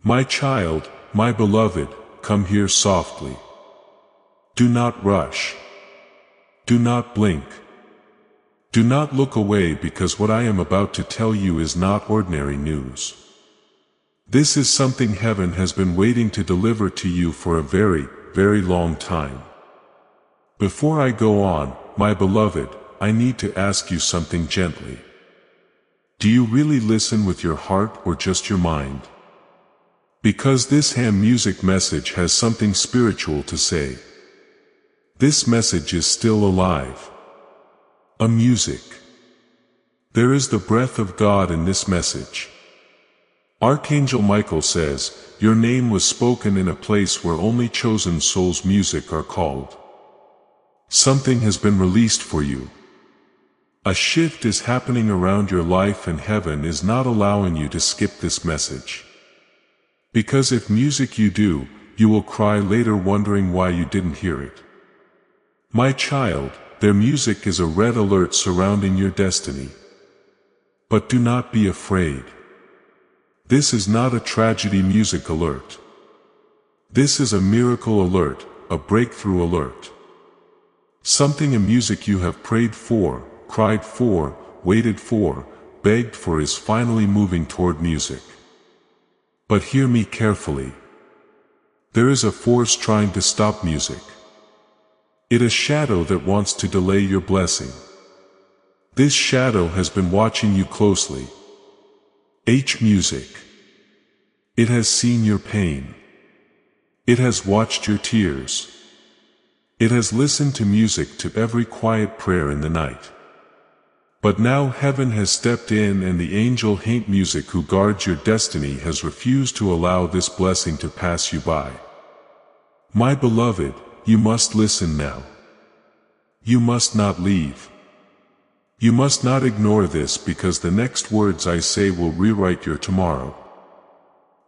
My child, my beloved, come here softly. Do not rush. Do not blink. Do not look away, because what I am about to tell you is not ordinary news. This is something heaven has been waiting to deliver to you for a very, very long time. Before I go on, my beloved, I need to ask you something gently. Do you really listen with your heart or just your mind? Because this ham music message has something spiritual to say. This message is still alive. A music. There is the breath of God in this message. Archangel Michael says, your name was spoken in a place where only chosen souls' music are called. Something has been released for you. A shift is happening around your life, and heaven is not allowing you to skip this message. Because if music you do, you will cry later wondering why you didn't hear it. My child, their music is a red alert surrounding your destiny. But do not be afraid. This is not a tragedy music alert. This is a miracle alert, a breakthrough alert. Something in music you have prayed for, cried for, waited for, begged for is finally moving toward music. But hear me carefully. There is a force trying to stop music. It is a shadow that wants to delay your blessing. This shadow has been watching you closely. Music. It has seen your pain. It has watched your tears. It has listened to music, to every quiet prayer in the night. But now heaven has stepped in, and the angel music who guards your destiny has refused to allow this blessing to pass you by. My beloved, you must listen now. You must not leave. You must not ignore this, because the next words I say will rewrite your tomorrow.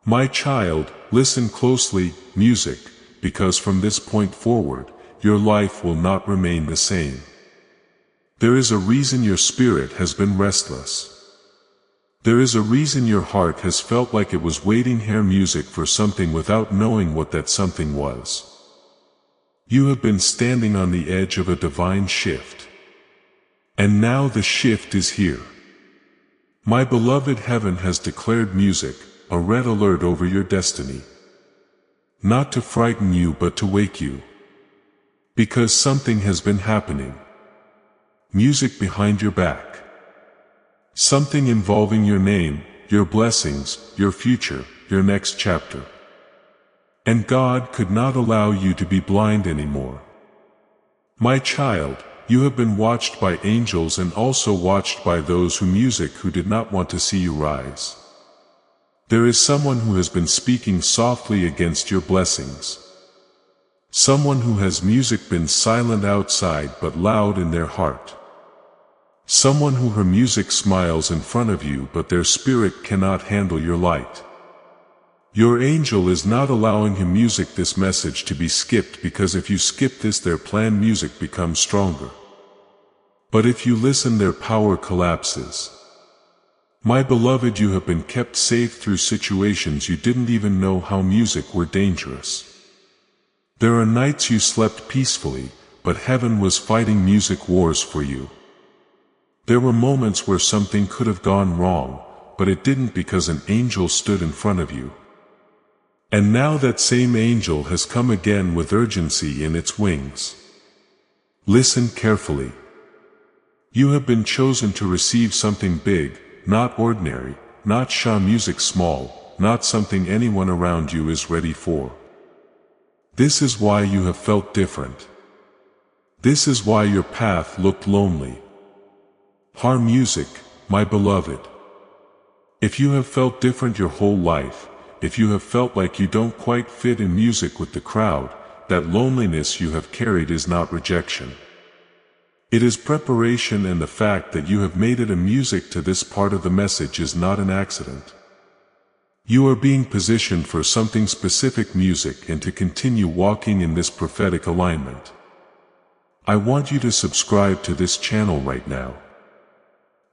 My child, listen closely, music, because from this point forward, your life will not remain the same. There is a reason your spirit has been restless. There is a reason your heart has felt like it was waiting here music for something without knowing what that something was. You have been standing on the edge of a divine shift. And now the shift is here. My beloved, heaven has declared music, a red alert over your destiny. Not to frighten you, but to wake you. Because something has been happening. Music behind your back. Something involving your name, your blessings, your future, your next chapter. And God could not allow you to be blind anymore. My child, you have been watched by angels and also watched by those who did not want to see you rise. There is someone who has been speaking softly against your blessings. Someone who has been silent outside but loud in their heart. Someone who her music smiles in front of you, but their spirit cannot handle your light. Your angel is not allowing this message to be skipped, because if you skip this, their planned music becomes stronger. But if you listen, their power collapses. My beloved, you have been kept safe through situations you didn't even know how music were dangerous. There are nights you slept peacefully, but heaven was fighting music wars for you. There were moments where something could have gone wrong, but it didn't, because an angel stood in front of you. And now that same angel has come again with urgency in its wings. Listen carefully. You have been chosen to receive something big, not ordinary, not music small, not something anyone around you is ready for. This is why you have felt different. This is why your path looked lonely. Music, my beloved. If you have felt different your whole life, if you have felt like you don't quite fit in music with the crowd, that loneliness you have carried is not rejection. It is preparation, and the fact that you have made it a music to this part of the message is not an accident. You are being positioned for something specific, music, and to continue walking in this prophetic alignment. I want you to subscribe to this channel right now.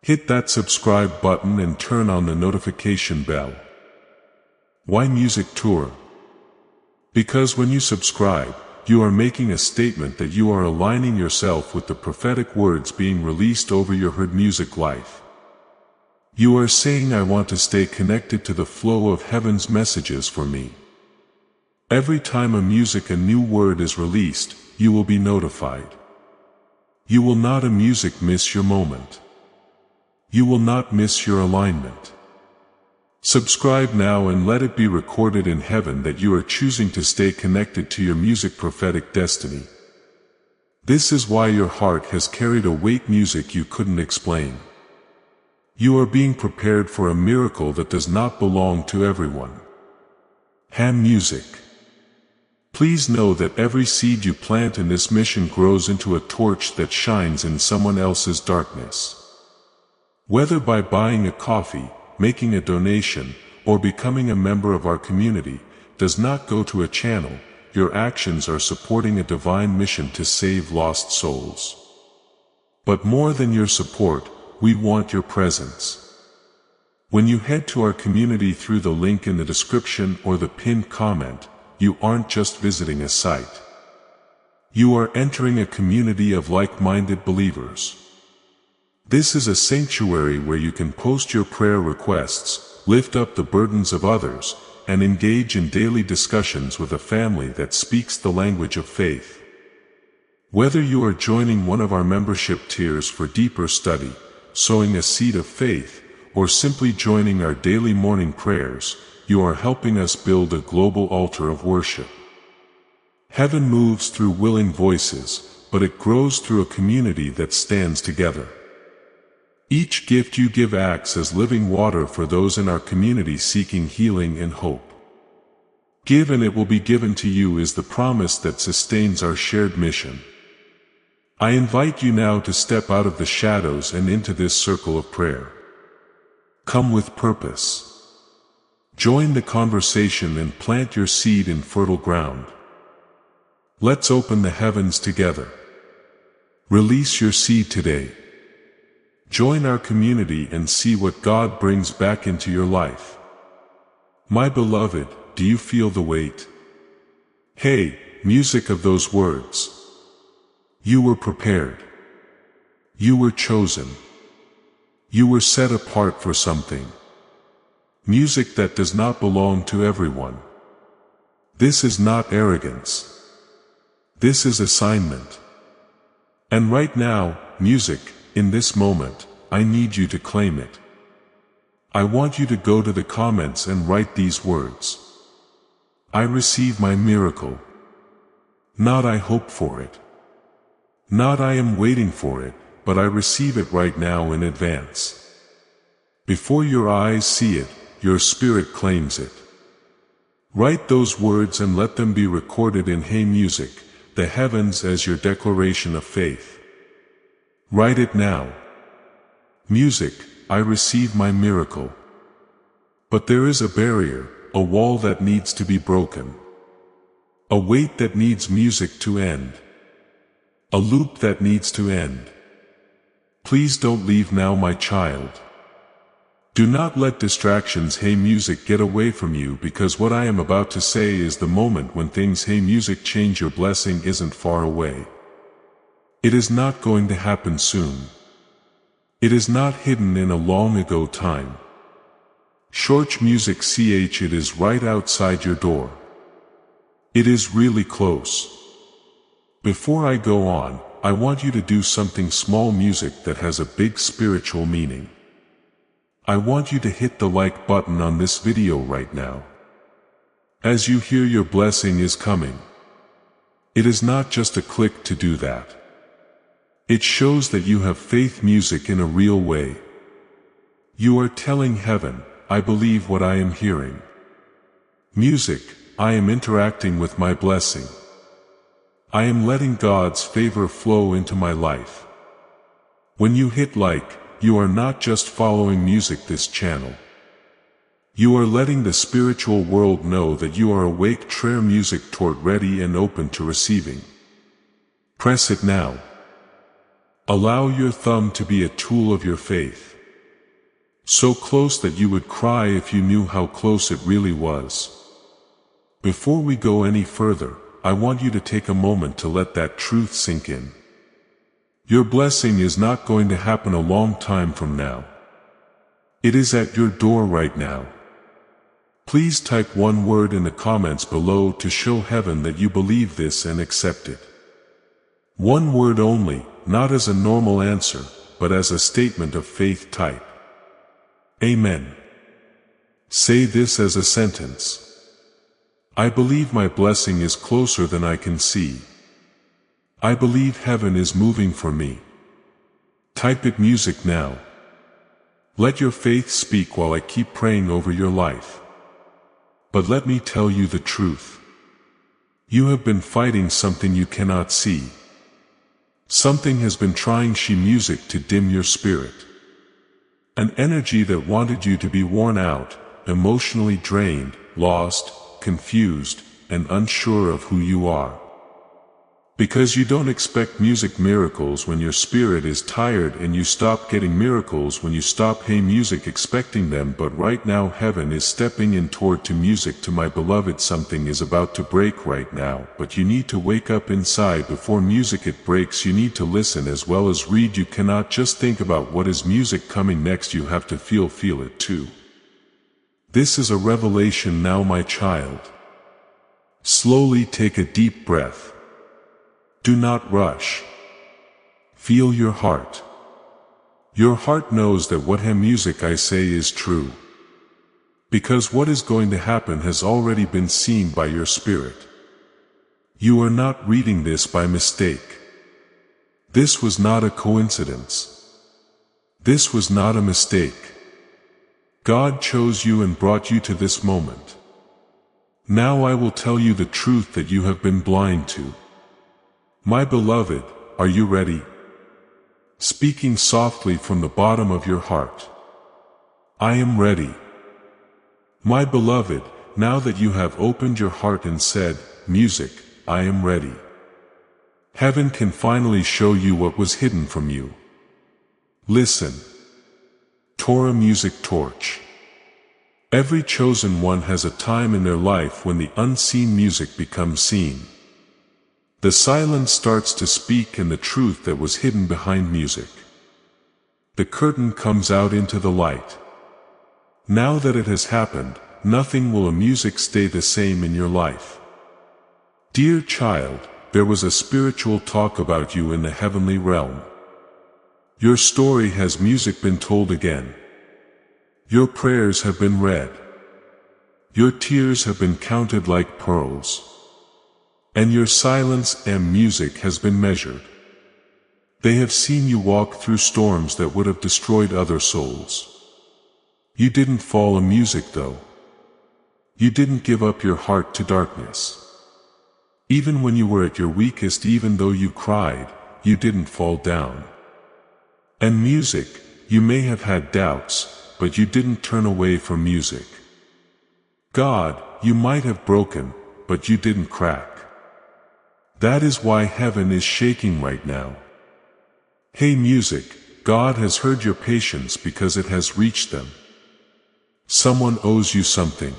Hit that subscribe button and turn on the notification bell. Why music tour? Because when you subscribe, you are making a statement that you are aligning yourself with the prophetic words being released over your heard music life. You are saying, I want to stay connected to the flow of heaven's messages for me. Every time a new word is released, you will be notified. You will not miss your moment. You will not miss your alignment. Subscribe now and let it be recorded in heaven that you are choosing to stay connected to your music prophetic destiny. This is why your heart has carried a weight music you couldn't explain. You are being prepared for a miracle that does not belong to everyone. Ham music. Please know that every seed you plant in this mission grows into a torch that shines in someone else's darkness. Whether by buying a coffee, making a donation, or becoming a member of our community, does not go to a channel. Your actions are supporting a divine mission to save lost souls. But more than your support, we want your presence. When you head to our community through the link in the description or the pinned comment, you aren't just visiting a site. You are entering a community of like-minded believers. This is a sanctuary where you can post your prayer requests, lift up the burdens of others, and engage in daily discussions with a family that speaks the language of faith. Whether you are joining one of our membership tiers for deeper study, sowing a seed of faith, or simply joining our daily morning prayers, you are helping us build a global altar of worship. Heaven moves through willing voices, but it grows through a community that stands together. Each gift you give acts as living water for those in our community seeking healing and hope. Give and it will be given to you is the promise that sustains our shared mission. I invite you now to step out of the shadows and into this circle of prayer. Come with purpose. Join the conversation and plant your seed in fertile ground. Let's open the heavens together. Release your seed today. Join our community and see what God brings back into your life. My beloved, do you feel the weight? Hey, music of those words. You were prepared. You were chosen. You were set apart for something. Music that does not belong to everyone. This is not arrogance. This is assignment. And right now, music, in this moment, I need you to claim it. I want you to go to the comments and write these words. I receive my miracle. Not I hope for it. Not I am waiting for it, but I receive it right now in advance. Before your eyes see it, your spirit claims it. Write those words and let them be recorded in Hey Music, the heavens as your declaration of faith. Write it now. Music, I receive my miracle. But there is a barrier, a wall that needs to be broken. A weight that needs music to end. A loop that needs to end. Please don't leave now, my child. Do not let distractions, Hey Music, get away from you, because what I am about to say is the moment when things, Hey Music, change. Your blessing isn't far away. It is not going to happen soon. It is not hidden in a long ago time. Short music, it is right outside your door. It is really close. Before I go on, I want you to do something small, music that has a big spiritual meaning. I want you to hit the like button on this video right now. As you hear, your blessing is coming. It is not just a click to do that. It shows that you have faith, music, in a real way. You are telling heaven, I believe what I am hearing. Music, I am interacting with my blessing. I am letting God's favor flow into my life. When you hit like, you are not just following music, this channel. You are letting the spiritual world know that you are awake. Prayer music toward ready and open to receiving. Press it now. Allow your thumb to be a tool of your faith. So close that you would cry if you knew how close it really was. Before we go any further, I want you to take a moment to let that truth sink in. Your blessing is not going to happen a long time from now. It is at your door right now. Please type one word in the comments below to show heaven that you believe this and accept it. One word only, not as a normal answer, but as a statement of faith type. Amen. Say this as a sentence. I believe my blessing is closer than I can see. I believe heaven is moving for me. Type it music now. Let your faith speak while I keep praying over your life. But let me tell you the truth. You have been fighting something you cannot see. Something has been trying music to dim your spirit. An energy that wanted you to be worn out, emotionally drained, lost, confused, and unsure of who you are. Because you don't expect music miracles when your spirit is tired, and you stop getting miracles when you stop music expecting them. But right now heaven is stepping in toward to music. To my beloved, something is about to break right now, but you need to wake up inside before music it breaks. You need to listen as well as read. You cannot just think about what is music coming next, you have to feel it too. This is a revelation now, my child. Slowly take a deep breath. Do not rush. Feel your heart. Your heart knows that what music I say is true. Because what is going to happen has already been seen by your spirit. You are not reading this by mistake. This was not a coincidence. This was not a mistake. God chose you and brought you to this moment. Now I will tell you the truth that you have been blind to. My beloved, are you ready? Speaking softly from the bottom of your heart. I am ready. My beloved, now that you have opened your heart and said, music, I am ready. Heaven can finally show you what was hidden from you. Listen. Torah music torch. Every chosen one has a time in their life when the unseen music becomes seen. The silence starts to speak and the truth that was hidden behind music. The curtain comes out into the light. Now that it has happened, nothing will music stay the same in your life. Dear child, there was a spiritual talk about you in the heavenly realm. Your story has music been told again. Your prayers have been read. Your tears have been counted like pearls. And your silence and music has been measured. They have seen you walk through storms that would have destroyed other souls. You didn't fall music though. You didn't give up your heart to darkness. Even when you were at your weakest, even though you cried, you didn't fall down. And music, you may have had doubts, but you didn't turn away from music. God, you might have broken, but you didn't crack. That is why heaven is shaking right now. Hey music, God has heard your patience because it has reached them. Someone owes you something.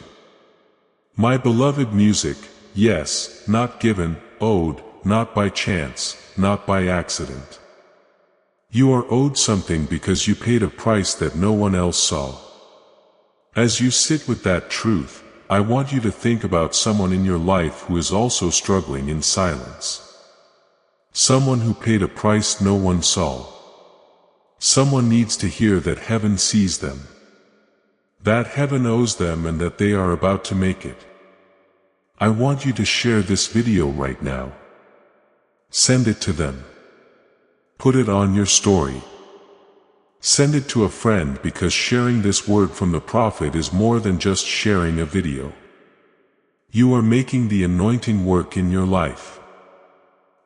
My beloved music, yes, not given, owed, not by chance, not by accident. You are owed something because you paid a price that no one else saw. As you sit with that truth, I want you to think about someone in your life who is also struggling in silence. Someone who paid a price no one saw. Someone needs to hear that heaven sees them. That heaven owes them and that they are about to make it. I want you to share this video right now. Send it to them. Put it on your story. Send it to a friend, because sharing this word from the prophet is more than just sharing a video. You are making the anointing work in your life.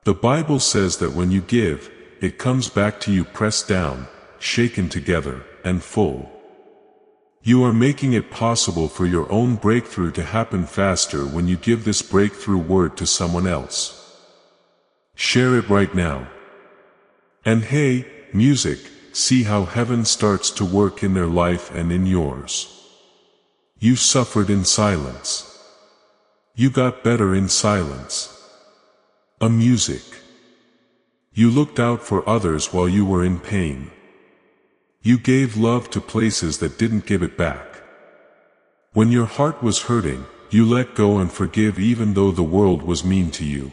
The Bible says that when you give, it comes back to you pressed down, shaken together, and full. You are making it possible for your own breakthrough to happen faster when you give this breakthrough word to someone else. Share it right now. And hey, music, see how heaven starts to work in their life and in yours. You suffered in silence. You got better in silence. A music. You looked out for others while you were in pain. You gave love to places that didn't give it back. When your heart was hurting, you let go and forgive even though the world was mean to you.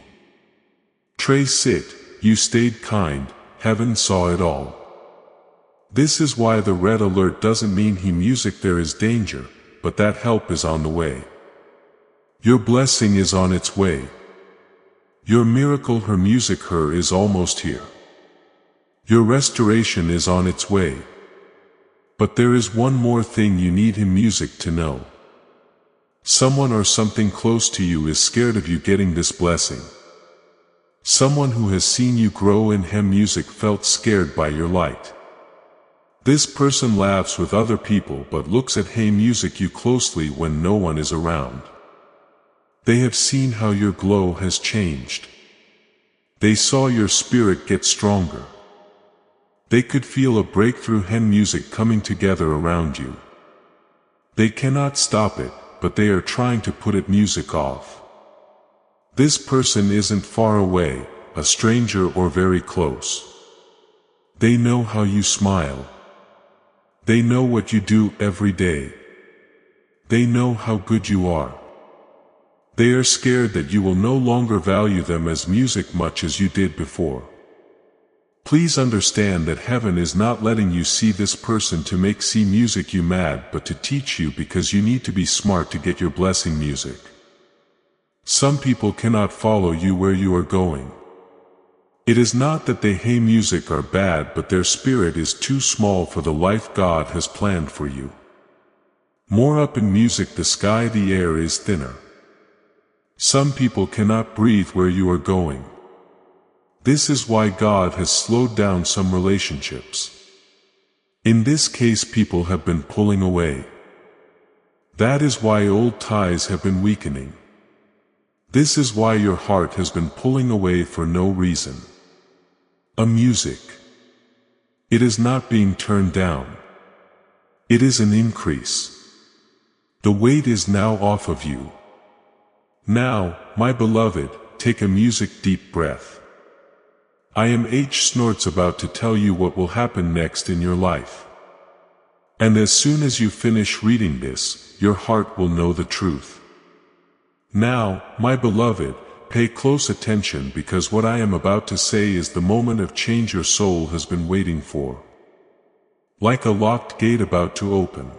Trace it, you stayed kind, heaven saw it all. This is why the red alert doesn't mean music there is danger, but that help is on the way. Your blessing is on its way. Your miracle her music her is almost here. Your restoration is on its way. But there is one more thing you need music to know. Someone or something close to you is scared of you getting this blessing. Someone who has seen you grow in music felt scared by your light. This person laughs with other people but looks at music you closely when no one is around. They have seen how your glow has changed. They saw your spirit get stronger. They could feel a breakthrough music coming together around you. They cannot stop it, but they are trying to put music off. This person isn't far away, a stranger or very close. They know how you smile. They know what you do every day. They know how good you are. They are scared that you will no longer value them as music much as you did before. Please understand that heaven is not letting you see this person to make music you mad but to teach you because you need to be smart to get your blessing music. Some people cannot follow you where you are going. It is not that they music are bad but their spirit is too small for the life God has planned for you. More up in music the sky the air is thinner. Some people cannot breathe where you are going. This is why God has slowed down some relationships. In this case people have been pulling away. That is why old ties have been weakening. This is why your heart has been pulling away for no reason. A music. It is not being turned down. It is an increase. The weight is now off of you. Now, my beloved, take a music deep breath. I am Snorts about to tell you what will happen next in your life. And as soon as you finish reading this, your heart will know the truth. Now, my beloved, pay close attention because what I am about to say is the moment of change your soul has been waiting for. Like a locked gate about to open.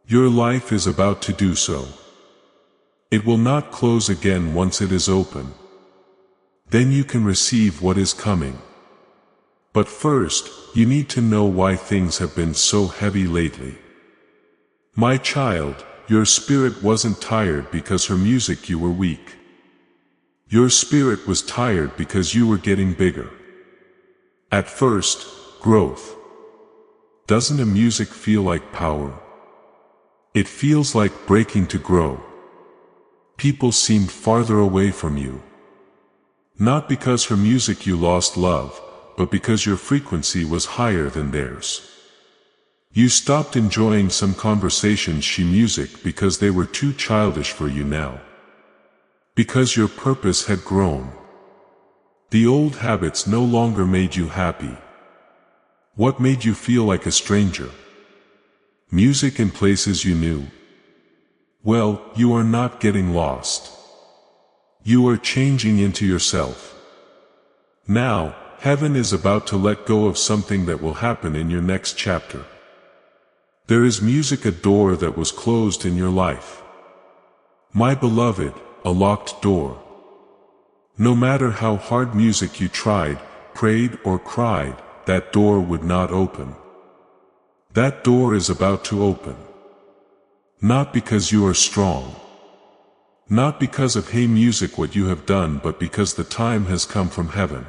Your life is about to do so. It will not close again once it is open. Then you can receive what is coming. But first, you need to know why things have been so heavy lately. My child, your spirit wasn't tired because her music you were weak. Your spirit was tired because you were getting bigger. At first, growth. Doesn't a music feel like power? It feels like breaking to grow. People seemed farther away from you. Not because her music you lost love, but because your frequency was higher than theirs. You stopped enjoying some conversations music because they were too childish for you now. Because your purpose had grown. The old habits no longer made you happy. What made you feel like a stranger? Music in places you knew. Well, you are not getting lost. You are changing into yourself. Now, heaven is about to let go of something that will happen in your next chapter. There is music, a door that was closed in your life. My beloved, a locked door. No matter how hard music you tried, prayed or cried, that door would not open. That door is about to open. Not because you are strong. Not because of music what you have done but because the time has come from heaven.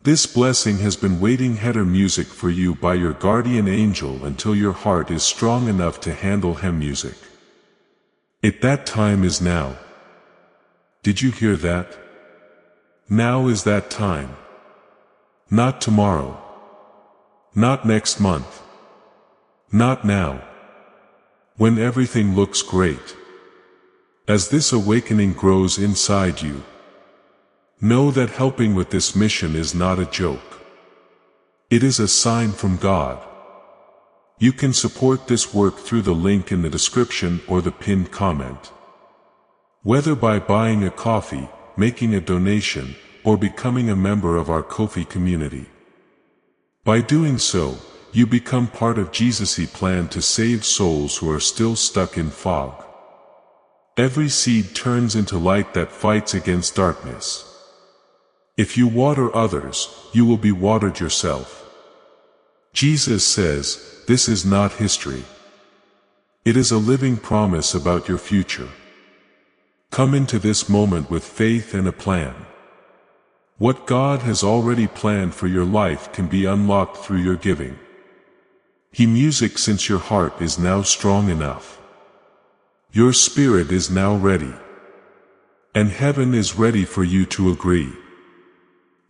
This blessing has been waiting music for you by your guardian angel until your heart is strong enough to handle music. That time is now. Did you hear that? Now is that time. Not tomorrow. Not next month. Not now. When everything looks great. As this awakening grows inside you, know that helping with this mission is not a joke. It is a sign from God. You can support this work through the link in the description or the pinned comment. Whether by buying a coffee, making a donation, or becoming a member of our Ko-fi community. By doing so, you become part of Jesus' plan to save souls who are still stuck in fog. Every seed turns into light that fights against darkness. If you water others, you will be watered yourself. Jesus says, this is not history. It is a living promise about your future. Come into this moment with faith and a plan. What God has already planned for your life can be unlocked through your giving. He music since your heart is now strong enough. Your spirit is now ready. And heaven is ready for you to agree.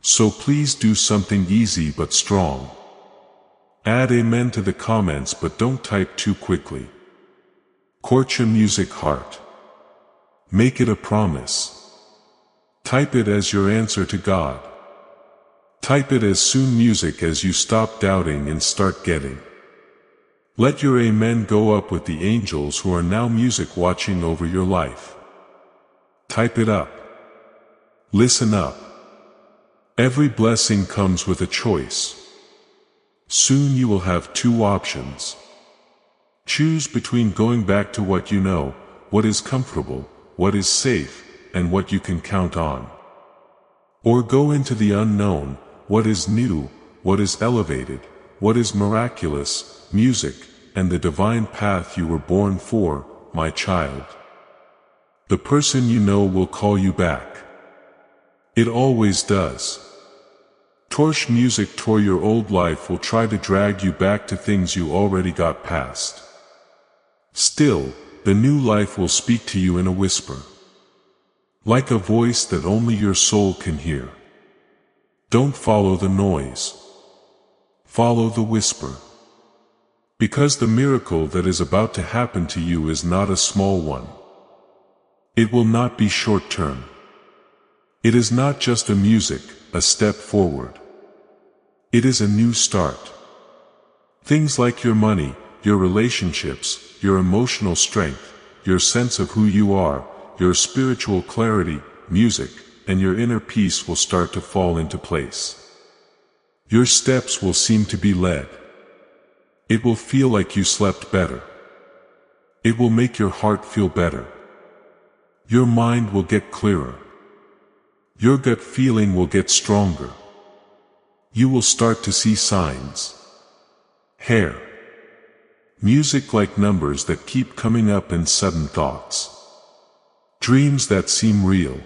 So please do something easy but strong. Add amen to the comments but don't type too quickly. Court your music heart. Make it a promise. Type it as your answer to God. Type it as soon music as you stop doubting and start getting. Let your amen go up with the angels who are now music watching over your life. Type it up. Listen up. Every blessing comes with a choice. Soon you will have two options. Choose between going back to what you know, what is comfortable, what is safe, and what you can count on. Or go into the unknown, what is new, what is elevated, what is miraculous, music, and the divine path you were born for, my child. The person you know will call you back. It always does. Torch music toward your old life will try to drag you back to things you already got past. Still, the new life will speak to you in a whisper. Like a voice that only your soul can hear. Don't follow the noise. Follow the whisper. Because the miracle that is about to happen to you is not a small one. It will not be short-term. It is not just a music, a step forward. It is a new start. Things like your money, your relationships, your emotional strength, your sense of who you are, your spiritual clarity, music, and your inner peace will start to fall into place. Your steps will seem to be led. It will feel like you slept better. It will make your heart feel better. Your mind will get clearer. Your gut feeling will get stronger. You will start to see signs. Hair. Music like numbers that keep coming up in sudden thoughts. Dreams that seem real.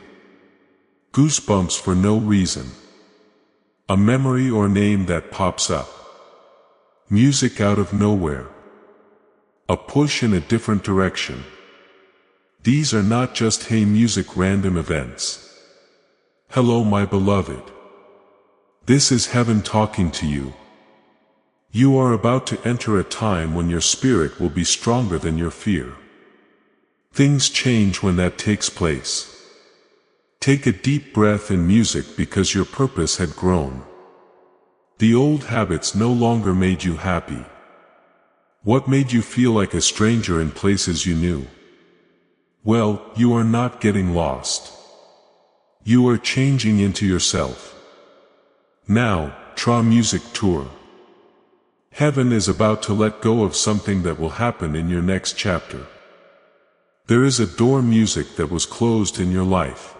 Goosebumps for no reason. A memory or name that pops up. Music out of nowhere. A push in a different direction. These are not just hey music random events. Hello my beloved. This is heaven talking to you. You are about to enter a time when your spirit will be stronger than your fear. Things change when that takes place. Take a deep breath in music because your purpose had grown. The old habits no longer made you happy. What made you feel like a stranger in places you knew? Well, you are not getting lost. You are changing into yourself. Now, try music tour. Heaven is about to let go of something that will happen in your next chapter. There is a door music that was closed in your life.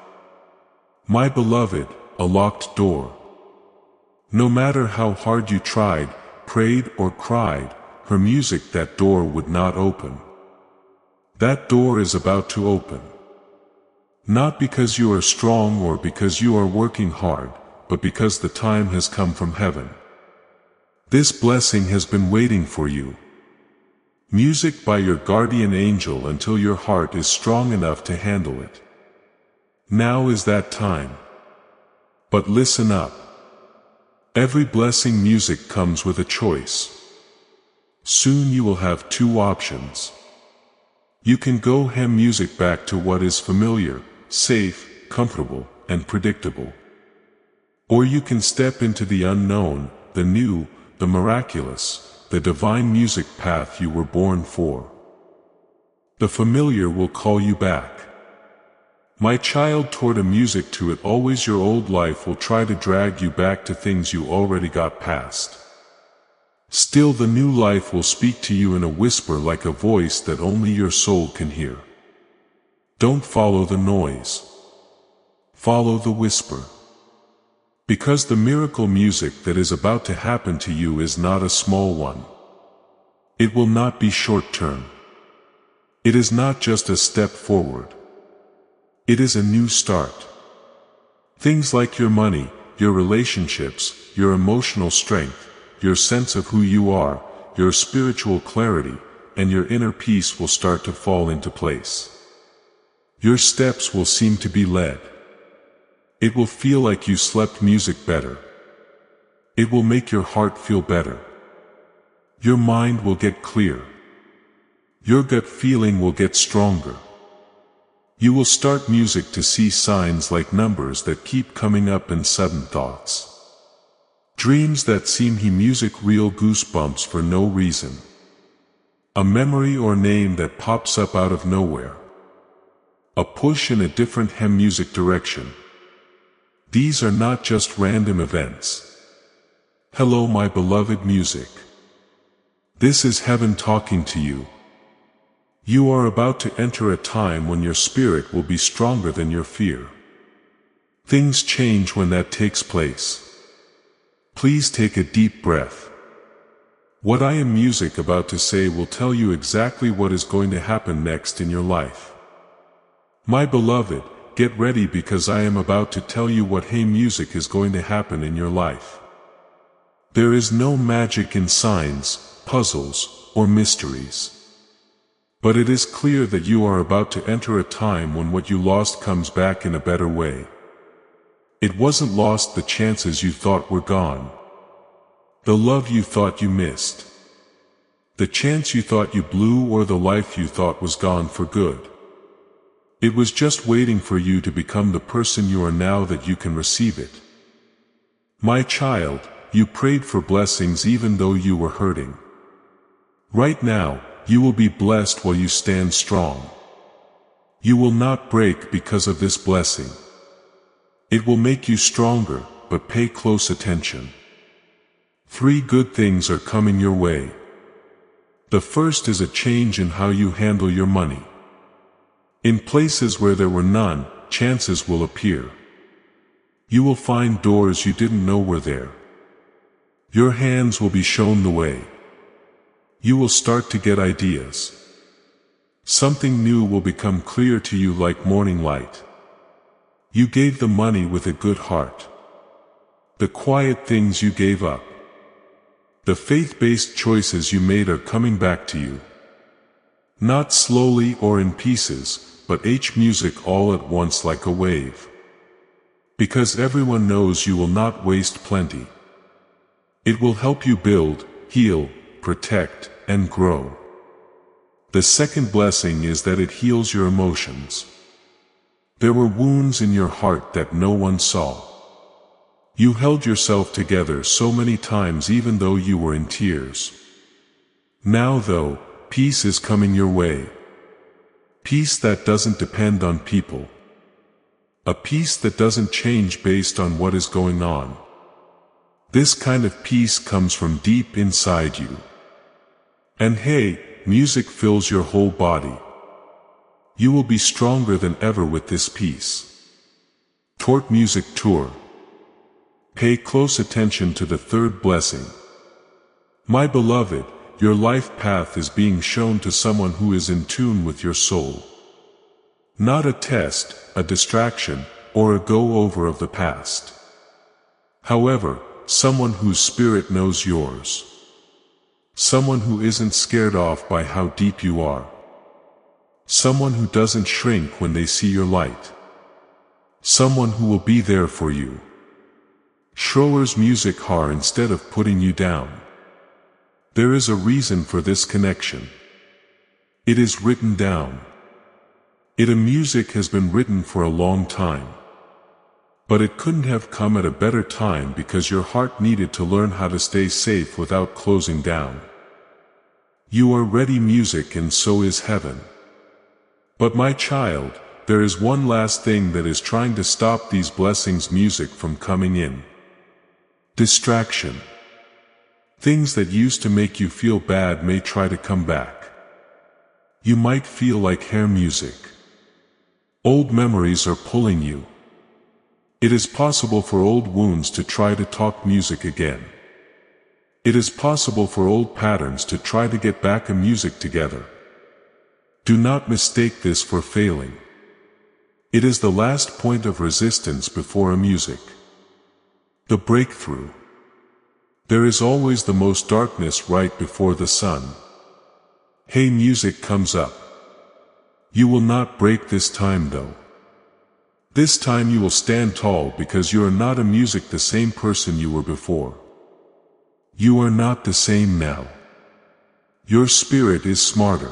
My beloved, a locked door. No matter how hard you tried, prayed or cried, her music that door would not open. That door is about to open. Not because you are strong or because you are working hard, but because the time has come from heaven. This blessing has been waiting for you. Music by your guardian angel until your heart is strong enough to handle it. Now is that time. But listen up. Every blessing music comes with a choice. Soon you will have two options. You can go hem music back to what is familiar, safe, comfortable, and predictable. Or you can step into the unknown, the new, the miraculous, the divine music path you were born for. The familiar will call you back. My child, toward a music to it. Always your old life will try to drag you back to things you already got past. Still the new life will speak to you in a whisper, like a voice that only your soul can hear. Don't follow the noise. Follow the whisper. Because the miracle music that is about to happen to you is not a small one. It will not be short-term. It is not just a step forward. It is a new start. Things like your money, your relationships, your emotional strength, your sense of who you are, your spiritual clarity, and your inner peace will start to fall into place. Your steps will seem to be led. It will feel like you slept music better. It will make your heart feel better. Your mind will get clear. Your gut feeling will get stronger. You will start music to see signs like numbers that keep coming up in sudden thoughts. Dreams that seem music, real goosebumps for no reason. A memory or name that pops up out of nowhere. A push in a different hem music direction. These are not just random events. Hello, my beloved music. This is heaven talking to you. You are about to enter a time when your spirit will be stronger than your fear. Things change when that takes place. Please take a deep breath. What I am music about to say will tell you exactly what is going to happen next in your life. My beloved, get ready, because I am about to tell you what hey music is going to happen in your life. There is no magic in signs, puzzles, or mysteries. But it is clear that you are about to enter a time when what you lost comes back in a better way. It wasn't lost, the chances you thought were gone. The love you thought you missed. The chance you thought you blew, or the life you thought was gone for good. It was just waiting for you to become the person you are now that you can receive it. My child, you prayed for blessings even though you were hurting. Right now, you will be blessed while you stand strong. You will not break because of this blessing. It will make you stronger, but pay close attention. 3 good things are coming your way. The first is a change in how you handle your money. In places where there were none, chances will appear. You will find doors you didn't know were there. Your hands will be shown the way. You will start to get ideas. Something new will become clear to you like morning light. You gave the money with a good heart. The quiet things you gave up. The faith-based choices you made are coming back to you. Not slowly or in pieces, but music all at once, like a wave. Because everyone knows you will not waste plenty. It will help you build, heal, protect, and grow. The second blessing is that it heals your emotions. There were wounds in your heart that no one saw. You held yourself together so many times even though you were in tears. Now though, peace is coming your way. Peace that doesn't depend on people. A peace that doesn't change based on what is going on. This kind of peace comes from deep inside you. And hey, music fills your whole body. You will be stronger than ever with this peace. Tort Music Tour. Pay close attention to the third blessing. My beloved, your life path is being shown to someone who is in tune with your soul. Not a test, a distraction, or a go-over of the past. However, someone whose spirit knows yours. Someone who isn't scared off by how deep you are. Someone who doesn't shrink when they see your light. Someone who will be there for you. Schroer's music har instead of putting you down. There is a reason for this connection. It is written down. A music has been written for a long time. But it couldn't have come at a better time because your heart needed to learn how to stay safe without closing down. You are ready music and so is heaven. But my child, there is one last thing that is trying to stop these blessings music from coming in. Distraction. Things that used to make you feel bad may try to come back. You might feel like hair music. Old memories are pulling you. It is possible for old wounds to try to talk music again. It is possible for old patterns to try to get back a music together. Do not mistake this for failing. It is the last point of resistance before a music. The breakthrough. There is always the most darkness right before the sun. Hey, music comes up. You will not break this time though. This time you will stand tall because you are not a music the same person you were before. You are not the same now. Your spirit is smarter.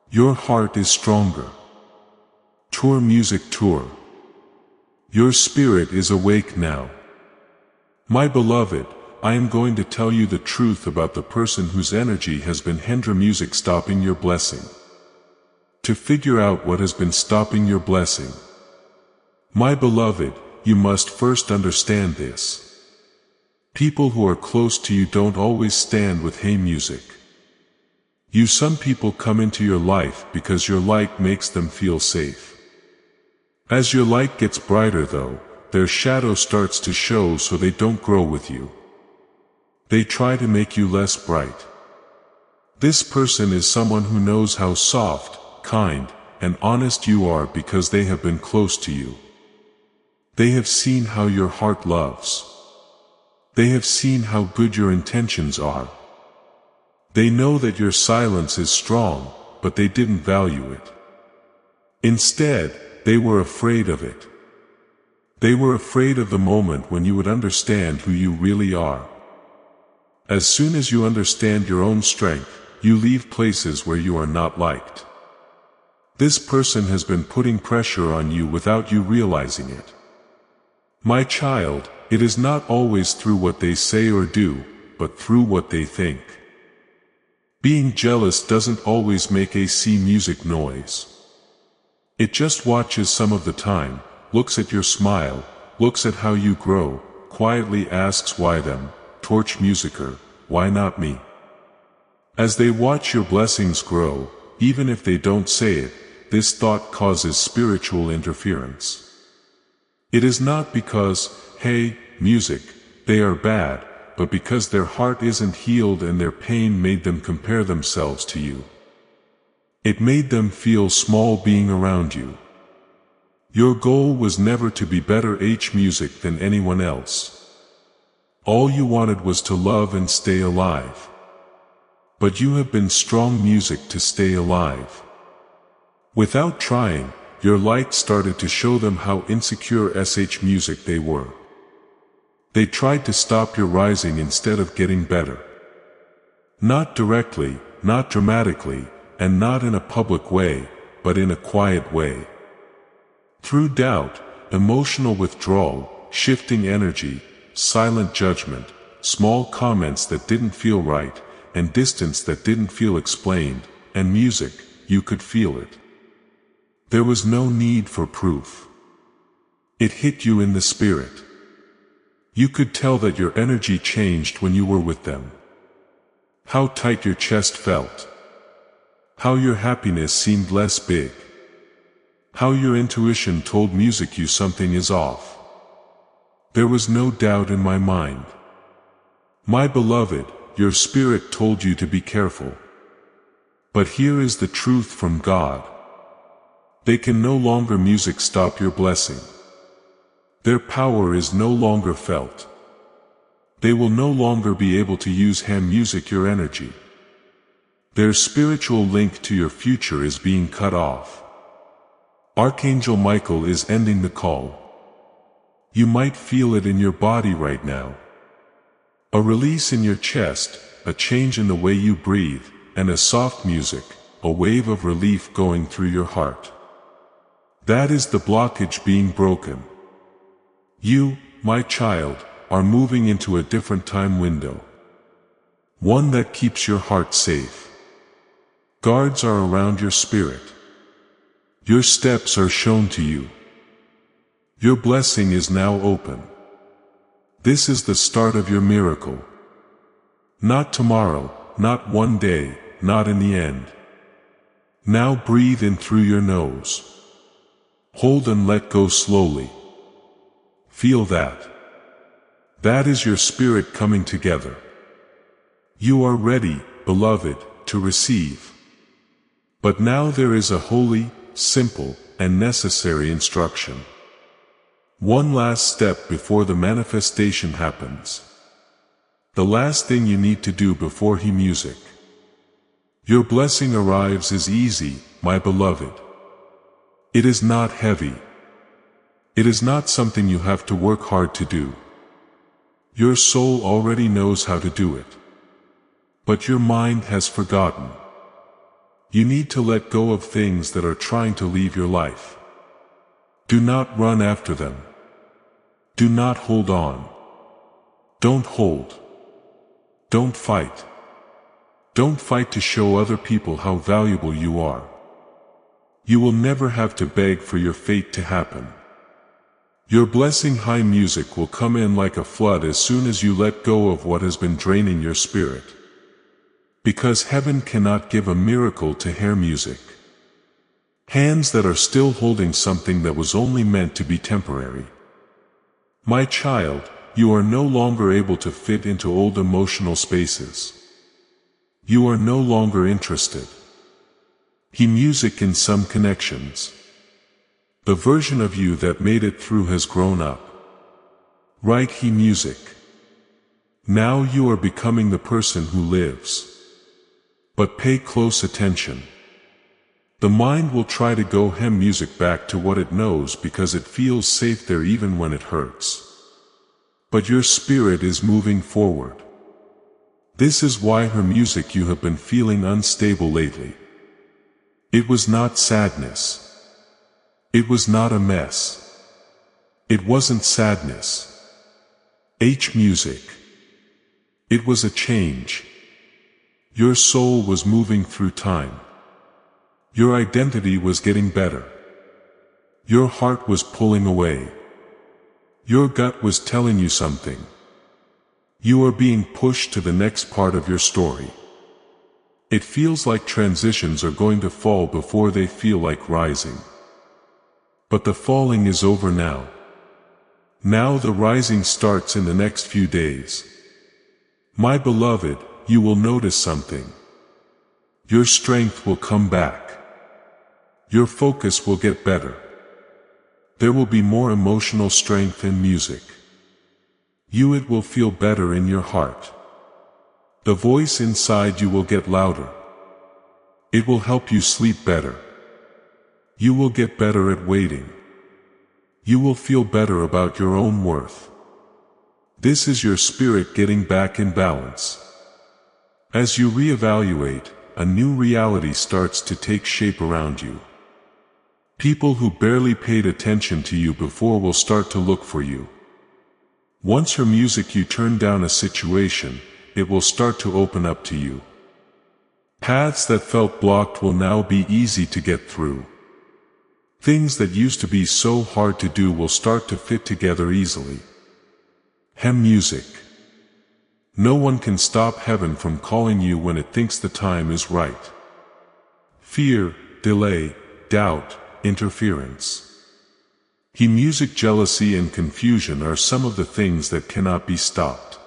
Your heart is stronger. Tour music tour. Your spirit is awake now. My beloved, I am going to tell you the truth about the person whose energy has been hindering music stopping your blessing. To figure out what has been stopping your blessing. My beloved, you must first understand this. People who are close to you don't always stand with hey music. Some people come into your life because your light makes them feel safe. As your light gets brighter though, their shadow starts to show so they don't grow with you. They try to make you less bright. This person is someone who knows how soft, kind, and honest you are because they have been close to you. They have seen how your heart loves. They have seen how good your intentions are. They know that your silence is strong, but they didn't value it. Instead, they were afraid of it. They were afraid of the moment when you would understand who you really are. As soon as you understand your own strength, you leave places where you are not liked. This person has been putting pressure on you without you realizing it. My child, it is not always through what they say or do, but through what they think. Being jealous doesn't always make AC music noise. It just watches some of the time, looks at your smile, looks at how you grow, quietly asks why them, torch musicer, why not me? As they watch your blessings grow, even if they don't say it, this thought causes spiritual interference. It is not because, hey, music, they are bad, but because their heart isn't healed and their pain made them compare themselves to you. It made them feel small being around you. Your goal was never to be better H music than anyone else. All you wanted was to love and stay alive. But you have been strong music to stay alive. Without trying, your light started to show them how insecure SH music they were. They tried to stop your rising instead of getting better. Not directly, not dramatically, and not in a public way, but in a quiet way. Through doubt, emotional withdrawal, shifting energy, silent judgment, small comments that didn't feel right, and distance that didn't feel explained, and music, you could feel it. There was no need for proof. It hit you in the spirit. You could tell that your energy changed when you were with them. How tight your chest felt. How your happiness seemed less big. How your intuition told music you something is off. There was no doubt in my mind. My beloved, your spirit told you to be careful. But here is the truth from God. They can no longer music stop your blessing. Their power is no longer felt. They will no longer be able to use ham music your energy. Their spiritual link to your future is being cut off. Archangel Michael is ending the call. You might feel it in your body right now. A release in your chest, a change in the way you breathe, and a soft music, a wave of relief going through your heart. That is the blockage being broken. You, my child, are moving into a different time window. One that keeps your heart safe. Guards are around your spirit. Your steps are shown to you. Your blessing is now open. This is the start of your miracle. Not tomorrow, not one day, not in the end. Now breathe in through your nose. Hold and let go slowly. Feel that. That is your spirit coming together. You are ready, beloved, to receive. But now there is a holy, simple, and necessary instruction. One last step before the manifestation happens. The last thing you need to do before music. Your blessing arrives is easy, my beloved. It is not heavy. It is not something you have to work hard to do. Your soul already knows how to do it. But your mind has forgotten. You need to let go of things that are trying to leave your life. Do not run after them. Do not hold on. Don't hold. Don't fight. Don't fight to show other people how valuable you are. You will never have to beg for your fate to happen. Your blessing high music will come in like a flood as soon as you let go of what has been draining your spirit. Because heaven cannot give a miracle to hair music. Hands that are still holding something that was only meant to be temporary. My child, you are no longer able to fit into old emotional spaces. You are no longer interested. Music in some connections. The version of you that made it through has grown up. Write music. Now you are becoming the person who lives. But pay close attention. The mind will try to go music back to what it knows because it feels safe there even when it hurts. But your spirit is moving forward. This is why her music you have been feeling unstable lately. It was not sadness. It was not a mess. It wasn't sadness. Music. It was a change. Your soul was moving through time. Your identity was getting better. Your heart was pulling away. Your gut was telling you something. You are being pushed to the next part of your story. It feels like transitions are going to fall before they feel like rising. But the falling is over now. Now the rising starts in the next few days. My beloved, you will notice something. Your strength will come back. Your focus will get better. There will be more emotional strength in music. It will feel better in your heart. The voice inside you will get louder. It will help you sleep better. You will get better at waiting. You will feel better about your own worth. This is your spirit getting back in balance. As you reevaluate, a new reality starts to take shape around you. People who barely paid attention to you before will start to look for you. Once her music you turn down a situation, it will start to open up to you. Paths that felt blocked will now be easy to get through. Things that used to be so hard to do will start to fit together easily. Music. No one can stop heaven from calling you when it thinks the time is right. Fear, delay, doubt, interference. Music, jealousy and confusion are some of the things that cannot be stopped.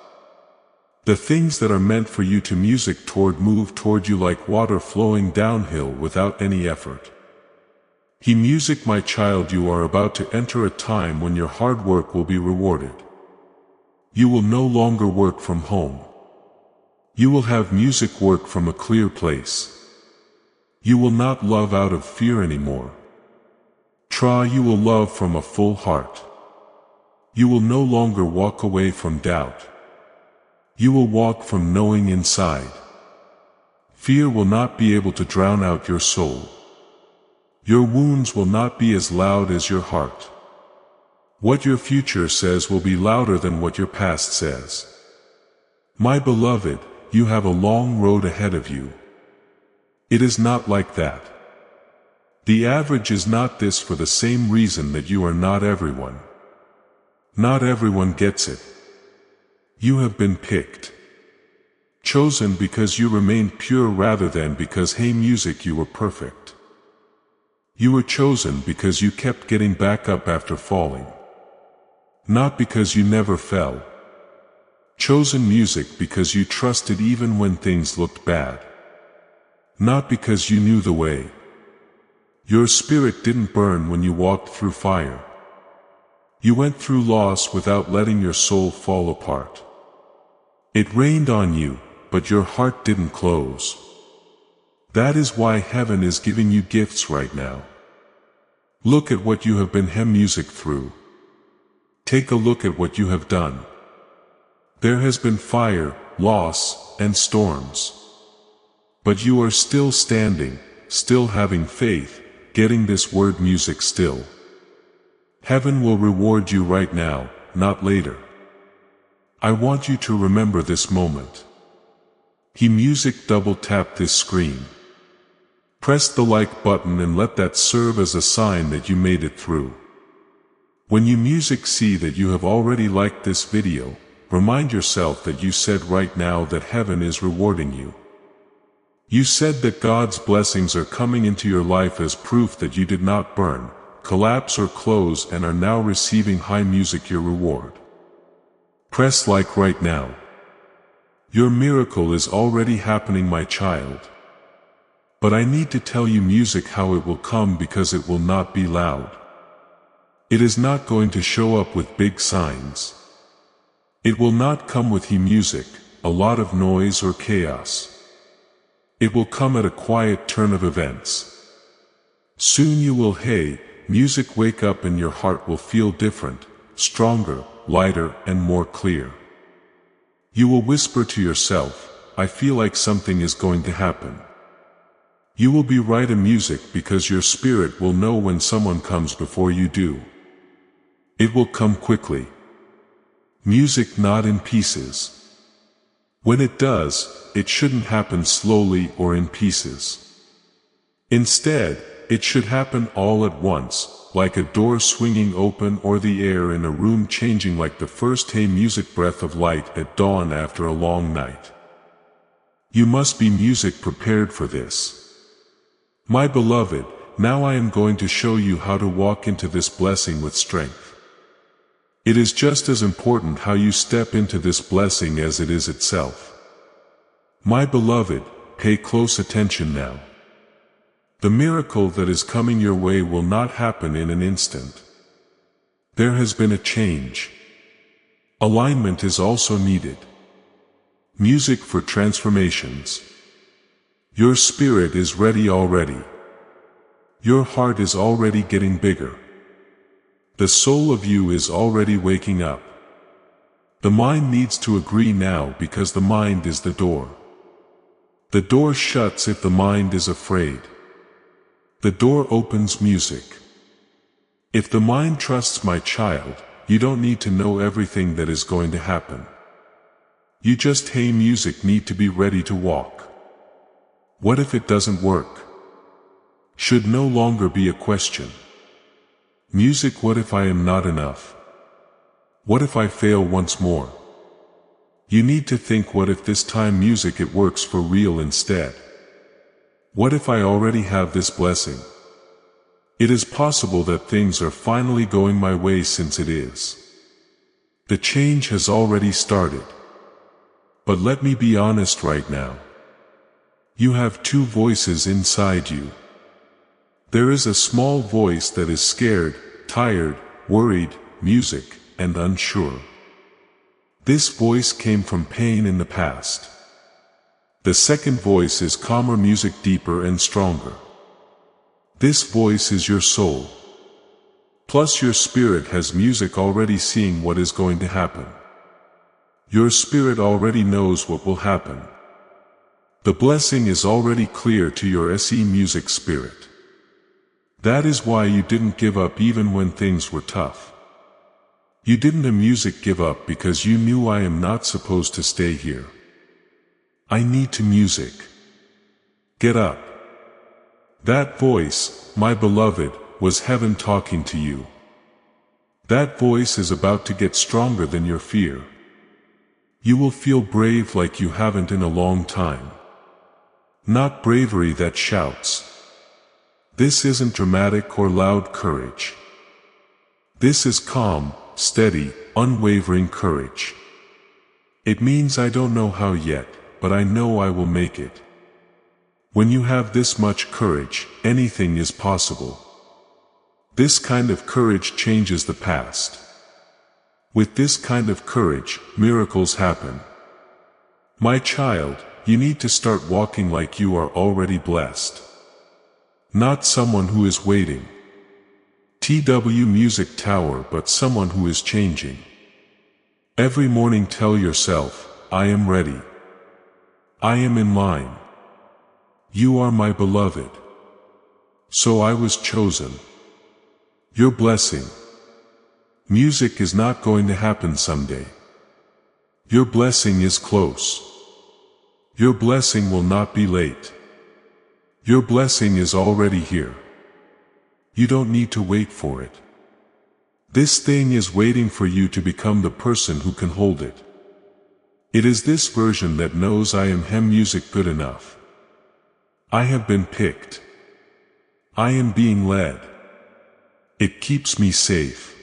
The things that are meant for you to music toward move toward you like water flowing downhill without any effort. Music, my child, you are about to enter a time when your hard work will be rewarded. You will no longer work from home. You will have music work from a clear place. You will not love out of fear anymore. You will love from a full heart. You will no longer walk away from doubt. You will walk from knowing inside. Fear will not be able to drown out your soul. Your wounds will not be as loud as your heart. What your future says will be louder than what your past says. My beloved, you have a long road ahead of you. It is not like that. The average is not this for the same reason that you are not everyone. Not everyone gets it. You have been picked. Chosen because you remained pure rather than because hey music you were perfect. You were chosen because you kept getting back up after falling. Not because you never fell. Chosen music because you trusted even when things looked bad. Not because you knew the way. Your spirit didn't burn when you walked through fire. You went through loss without letting your soul fall apart. It rained on you, but your heart didn't close. That is why heaven is giving you gifts right now. Look at what you have been music through. Take a look at what you have done. There has been fire, loss, and storms. But you are still standing, still having faith, getting this word music still. Heaven will reward you right now, not later. I want you to remember this moment. Music double tap this screen. Press the like button and let that serve as a sign that you made it through. When you music see that you have already liked this video, remind yourself that you said right now that heaven is rewarding you. You said that God's blessings are coming into your life as proof that you did not burn, collapse or close and are now receiving high music your reward. Press like right now. Your miracle is already happening, my child. But I need to tell you music how it will come because it will not be loud. It is not going to show up with big signs. It will not come with music, a lot of noise or chaos. It will come at a quiet turn of events. Soon you will music wake up and your heart will feel different, stronger, lighter and more clear. You will whisper to yourself, I feel like something is going to happen. You will be right in music because your spirit will know when someone comes before you do. It will come quickly. Music not in pieces. When it does, it shouldn't happen slowly or in pieces. Instead, it should happen all at once, like a door swinging open or the air in a room changing like the first music breath of light at dawn after a long night. You must be music prepared for this. My beloved, now I am going to show you how to walk into this blessing with strength. It is just as important how you step into this blessing as it is itself. My beloved, pay close attention now. The miracle that is coming your way will not happen in an instant. There has been a change. Alignment is also needed. Music for transformations. Your spirit is ready already. Your heart is already getting bigger. The soul of you is already waking up. The mind needs to agree now because the mind is the door. The door shuts if the mind is afraid. The door opens music. If the mind trusts, my child, you don't need to know everything that is going to happen. You just music need to be ready to walk. What if it doesn't work? Should no longer be a question. Music, what if I am not enough? What if I fail once more? You need to think, what if this time music it works for real instead? What if I already have this blessing? It is possible that things are finally going my way since it is. The change has already started. But let me be honest right now. You have two voices inside you. There is a small voice that is scared, tired, worried, music, and unsure. This voice came from pain in the past. The second voice is calmer music, deeper and stronger. This voice is your soul. Plus your spirit has music already seeing what is going to happen. Your spirit already knows what will happen. The blessing is already clear to your SE music spirit. That is why you didn't give up even when things were tough. You didn't a music give up because you knew I am not supposed to stay here. I need to music. Get up. That voice, my beloved, was heaven talking to you. That voice is about to get stronger than your fear. You will feel brave like you haven't in a long time. Not bravery that shouts. This isn't dramatic or loud courage. This is calm, steady, unwavering courage. It means I don't know how yet, but I know I will make it. When you have this much courage, anything is possible. This kind of courage changes the past. With this kind of courage, miracles happen. My child, you need to start walking like you are already blessed. Not someone who is waiting. TW Music Tower, but someone who is changing. Every morning tell yourself, I am ready. I am in line. You are my beloved. So I was chosen. Your blessing. Music is not going to happen someday. Your blessing is close. Your blessing will not be late. Your blessing is already here. You don't need to wait for it. This thing is waiting for you to become the person who can hold it. It is this version that knows I am hem music good enough. I have been picked. I am being led. It keeps me safe.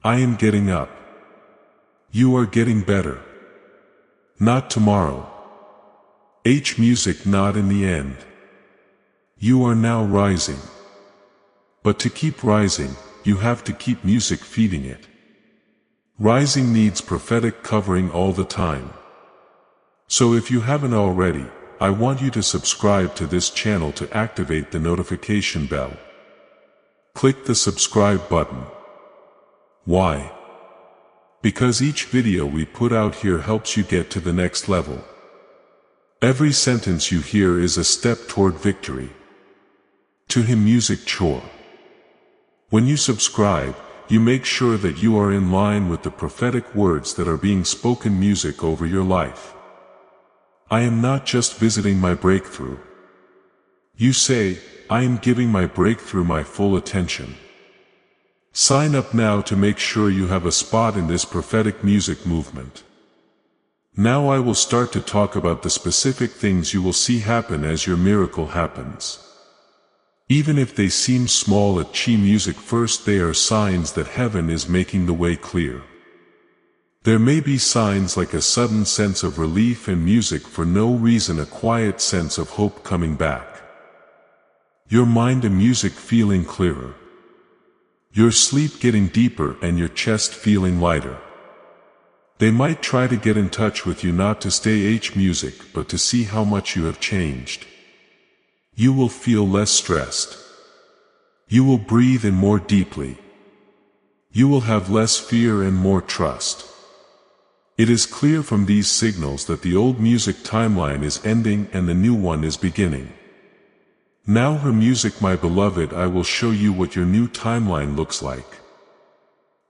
I am getting up. You are getting better. Not tomorrow. H music not in the end. You are now rising. But to keep rising, you have to keep music feeding it. Rising needs prophetic covering all the time. So if you haven't already, I want you to subscribe to this channel to activate the notification bell. Click the subscribe button. Why? Because each video we put out here helps you get to the next level. Every sentence you hear is a step toward victory. To him music chore. When you subscribe, you make sure that you are in line with the prophetic words that are being spoken music over your life. I am not just visiting my breakthrough. You say, I am giving my breakthrough my full attention. Sign up now to make sure you have a spot in this prophetic music movement. Now I will start to talk about the specific things you will see happen as your miracle happens. Even if they seem small at Chi Music first, they are signs that heaven is making the way clear. There may be signs like a sudden sense of relief and music for no reason, a quiet sense of hope coming back. Your mind and music feeling clearer. Your sleep getting deeper and your chest feeling lighter. They might try to get in touch with you not to stay H music but to see how much you have changed. You will feel less stressed. You will breathe in more deeply. You will have less fear and more trust. It is clear from these signals that the old music timeline is ending and the new one is beginning. Now her music, my beloved, I will show you what your new timeline looks like.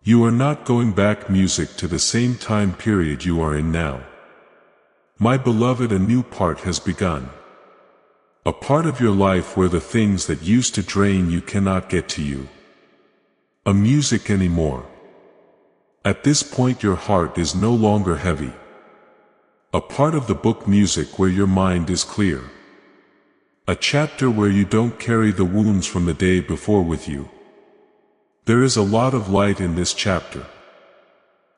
You are not going back music to the same time period you are in now. My beloved, a new part has begun. A part of your life where the things that used to drain you cannot get to you. A music anymore. At this point your heart is no longer heavy. A part of the book music where your mind is clear. A chapter where you don't carry the wounds from the day before with you. There is a lot of light in this chapter.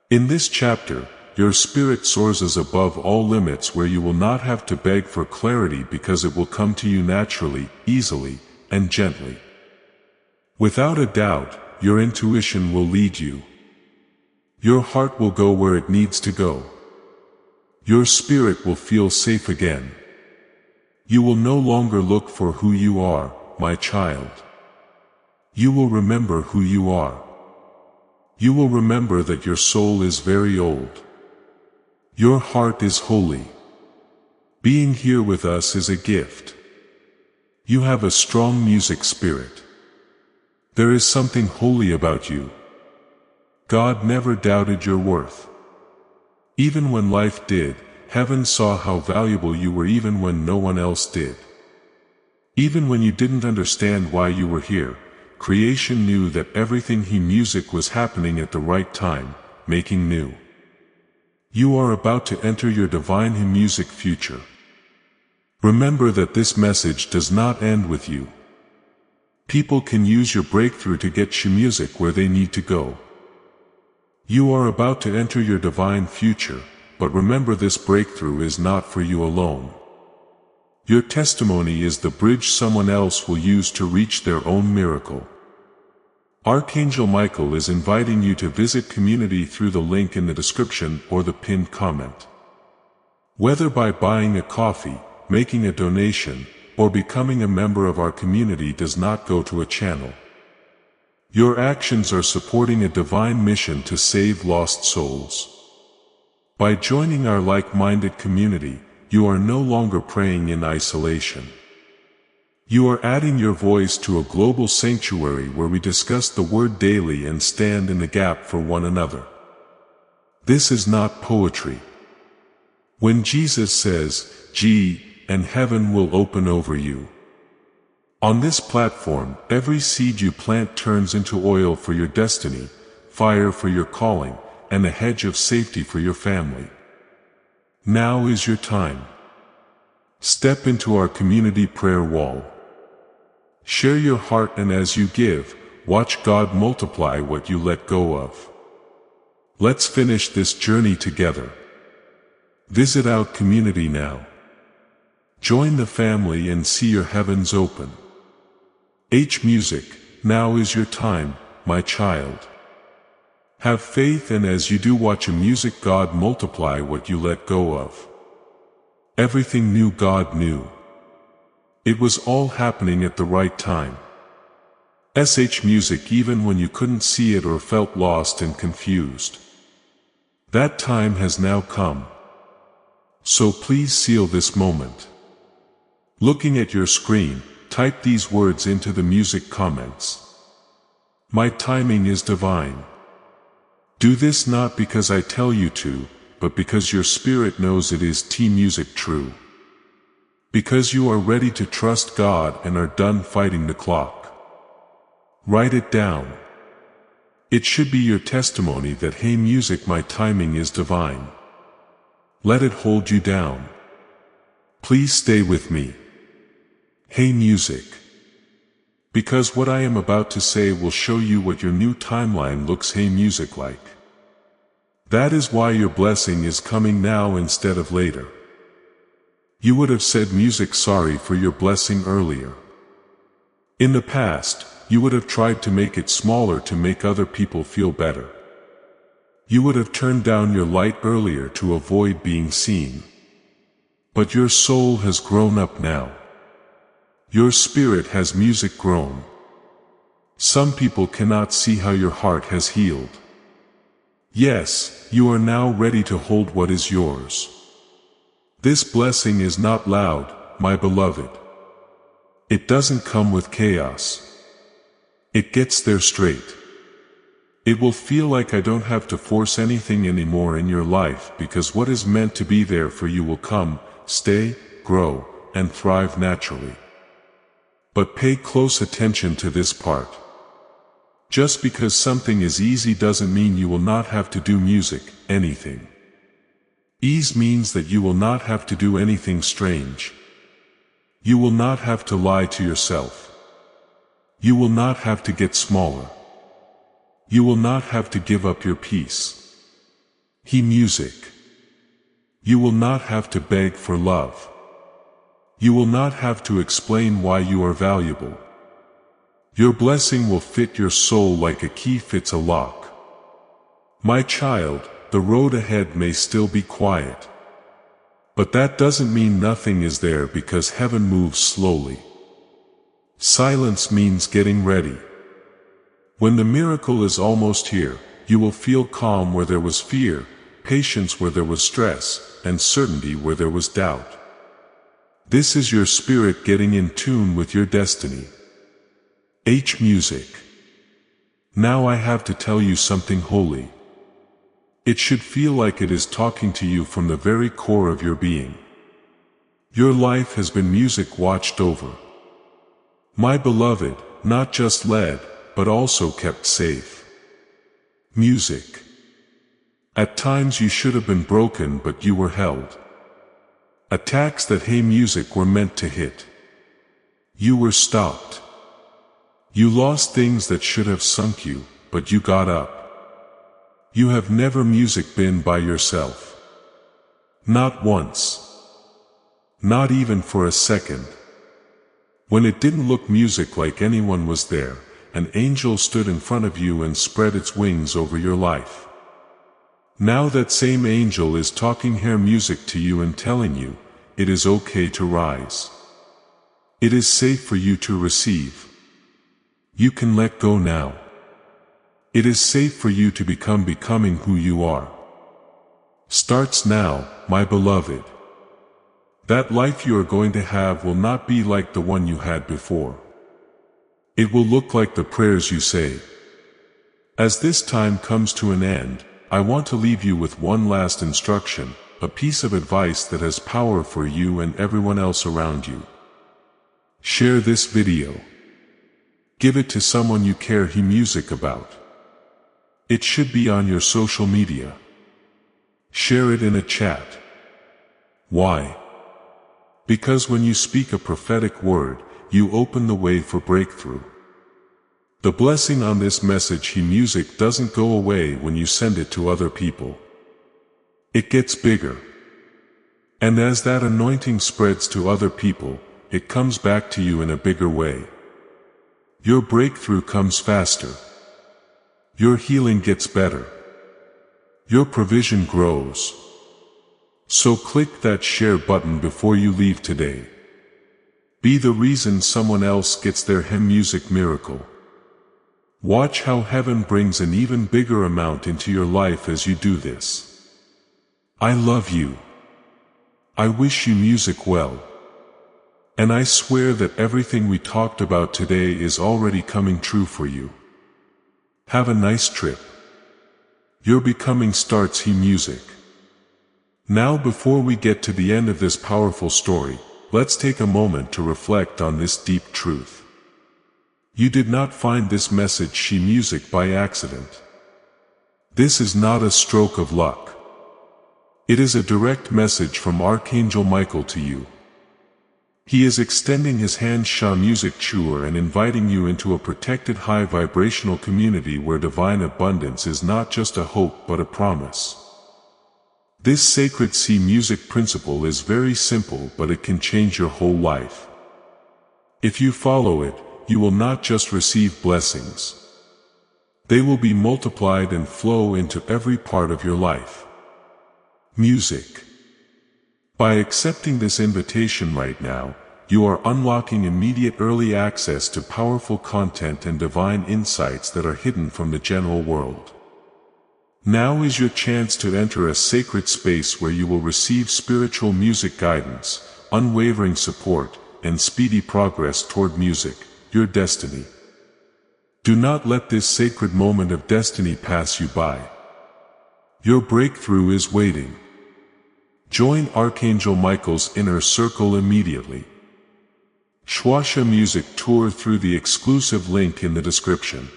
In this chapter, your spirit soars above all limits where you will not have to beg for clarity because it will come to you naturally, easily, and gently. Without a doubt, your intuition will lead you. Your heart will go where it needs to go. Your spirit will feel safe again. You will no longer look for who you are, my child. You will remember who you are. You will remember that your soul is very old. Your heart is holy. Being here with us is a gift. You have a strong music spirit. There is something holy about you. God never doubted your worth. Even when life did, heaven saw how valuable you were even when no one else did. Even when you didn't understand why you were here, creation knew that everything music was happening at the right time, making new. You are about to enter your divine music future. Remember that this message does not end with you. People can use your breakthrough to get music where they need to go. You are about to enter your divine future, but remember this breakthrough is not for you alone. Your testimony is the bridge someone else will use to reach their own miracle. Archangel Michael is inviting you to visit community through the link in the description or the pinned comment. Whether by buying a coffee, making a donation, or becoming a member of our community does not go to a channel. Your actions are supporting a divine mission to save lost souls. By joining our like-minded community, you are no longer praying in isolation. You are adding your voice to a global sanctuary where we discuss the Word daily and stand in the gap for one another. This is not poetry. When Jesus says, "G," and heaven will open over you. On this platform, every seed you plant turns into oil for your destiny, fire for your calling, and a hedge of safety for your family. Now is your time. Step into our community prayer wall. Share your heart, and as you give, watch God multiply what you let go of. Let's finish this journey together. Visit our community now. Join the family and see your heavens open. Music, now is your time, my child. Have faith, and as you do, watch music God multiply what you let go of. Everything new God knew. It was all happening at the right time. Music, even when you couldn't see it or felt lost and confused. That time has now come. So please seal this moment. Looking at your screen, type these words into the music comments. My timing is divine. Do this not because I tell you to, but because your spirit knows it is music true. Because you are ready to trust God and are done fighting the clock. Write it down. It should be your testimony that music, my timing is divine. Let it hold you down. Please stay with me. Music. Because what I am about to say will show you what your new timeline looks music like. That is why your blessing is coming now instead of later. You would have said music sorry for your blessing earlier. In the past, you would have tried to make it smaller to make other people feel better. You would have turned down your light earlier to avoid being seen. But your soul has grown up now. Your spirit has music grown. Some people cannot see how your heart has healed. Yes, you are now ready to hold what is yours. This blessing is not loud, my beloved. It doesn't come with chaos. It gets there straight. It will feel like I don't have to force anything anymore in your life, because what is meant to be there for you will come, stay, grow, and thrive naturally. But pay close attention to this part. Just because something is easy doesn't mean you will not have to do anything. Ease means that you will not have to do anything strange. You will not have to lie to yourself. You will not have to get smaller. You will not have to give up your peace. Music. You will not have to beg for love. You will not have to explain why you are valuable. Your blessing will fit your soul like a key fits a lock. My child, the road ahead may still be quiet. But that doesn't mean nothing is there, because heaven moves slowly. Silence means getting ready. When the miracle is almost here, you will feel calm where there was fear, patience where there was stress, and certainty where there was doubt. This is your spirit getting in tune with your destiny. Music. Now I have to tell you something holy. It should feel like it is talking to you from the very core of your being. Your life has been music watched over. My beloved, not just led, but also kept safe. Music. At times you should have been broken, but you were held. Attacks that music were meant to hit. You were stopped. You lost things that should have sunk you, but you got up. You have never music been by yourself. Not once. Not even for a second. When it didn't look music like anyone was there, an angel stood in front of you and spread its wings over your life. Now that same angel is talking music to you and telling you, it is okay to rise. It is safe for you to receive. You can let go now. It is safe for you to becoming who you are. Starts now, my beloved. That life you are going to have will not be like the one you had before. It will look like the prayers you say. As this time comes to an end, I want to leave you with one last instruction, a piece of advice that has power for you and everyone else around you. Share this video. Give it to someone you care music about. It should be on your social media. Share it in a chat. Why? Because when you speak a prophetic word, you open the way for breakthrough. The blessing on this message music doesn't go away when you send it to other people. It gets bigger. And as that anointing spreads to other people, it comes back to you in a bigger way. Your breakthrough comes faster. Your healing gets better. Your provision grows. So click that share button before you leave today. Be the reason someone else gets their music miracle. Watch how heaven brings an even bigger amount into your life as you do this. I love you. I wish you music well. And I swear that everything we talked about today is already coming true for you. Have a nice trip. Your becoming starts music. Now before we get to the end of this powerful story, let's take a moment to reflect on this deep truth. You did not find this message music by accident. This is not a stroke of luck. It is a direct message from Archangel Michael to you. He is extending his hand music tour and inviting you into a protected high vibrational community where divine abundance is not just a hope but a promise. This sacred music principle is very simple, but it can change your whole life. If you follow it, you will not just receive blessings. They will be multiplied and flow into every part of your life. Music. By accepting this invitation right now, you are unlocking immediate early access to powerful content and divine insights that are hidden from the general world. Now is your chance to enter a sacred space where you will receive spiritual music guidance, unwavering support, and speedy progress toward music, your destiny. Do not let this sacred moment of destiny pass you by. Your breakthrough is waiting. Join Archangel Michael's inner circle immediately. Shwasha Music Tour through the exclusive link in the description.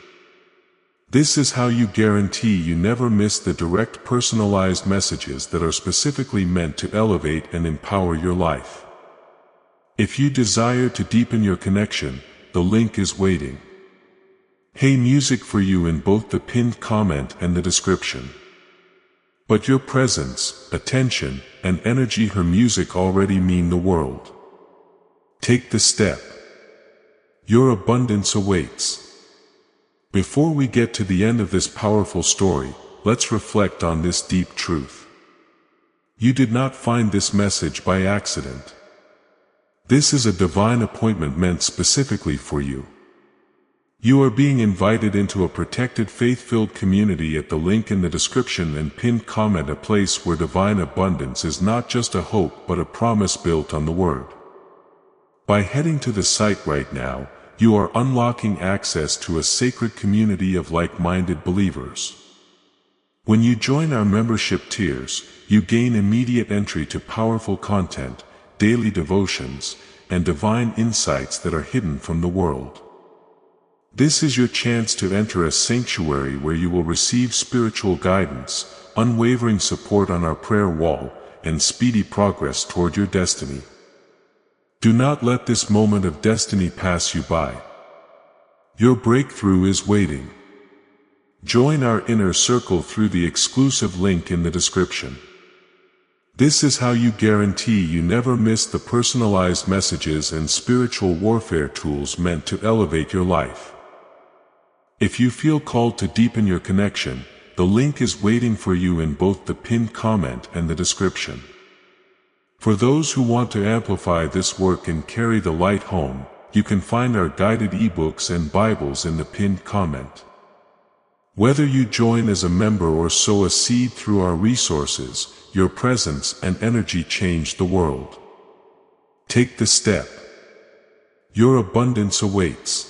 This is how you guarantee you never miss the direct personalized messages that are specifically meant to elevate and empower your life. If you desire to deepen your connection, the link is waiting. Music for you in both the pinned comment and the description. But your presence, attention, and energy music already mean the world. Take the step. Your abundance awaits. Before we get to the end of this powerful story, let's reflect on this deep truth. You did not find this message by accident. This is a divine appointment meant specifically for you. You are being invited into a protected faith-filled community at the link in the description and pinned comment, a place where divine abundance is not just a hope but a promise built on the Word. By heading to the site right now, you are unlocking access to a sacred community of like-minded believers. When you join our membership tiers, you gain immediate entry to powerful content, daily devotions, and divine insights that are hidden from the world. This is your chance to enter a sanctuary where you will receive spiritual guidance, unwavering support on our prayer wall, and speedy progress toward your destiny. Do not let this moment of destiny pass you by. Your breakthrough is waiting. Join our inner circle through the exclusive link in the description. This is how you guarantee you never miss the personalized messages and spiritual warfare tools meant to elevate your life. If you feel called to deepen your connection, the link is waiting for you in both the pinned comment and the description. For those who want to amplify this work and carry the light home, you can find our guided ebooks and Bibles in the pinned comment. Whether you join as a member or sow a seed through our resources, your presence and energy change the world. Take the step. Your abundance awaits.